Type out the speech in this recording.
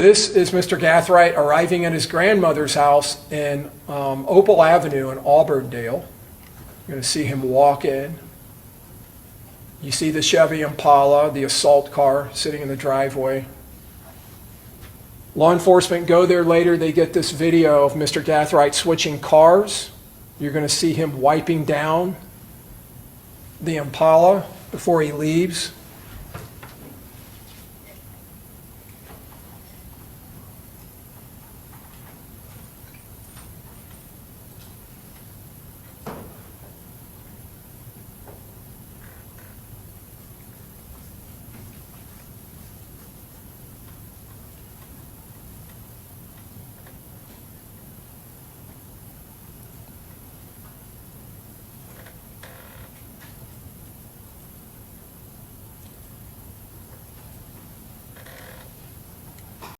This is Mr. Gathright arriving at his grandmother's house in Opal Avenue in Auburndale. You're going to see him walk in. You see the Chevy Impala, the assault car, sitting in the driveway. Law enforcement go there later. They get this video of Mr. Gathright switching cars. You're going to see him wiping down the Impala before he leaves.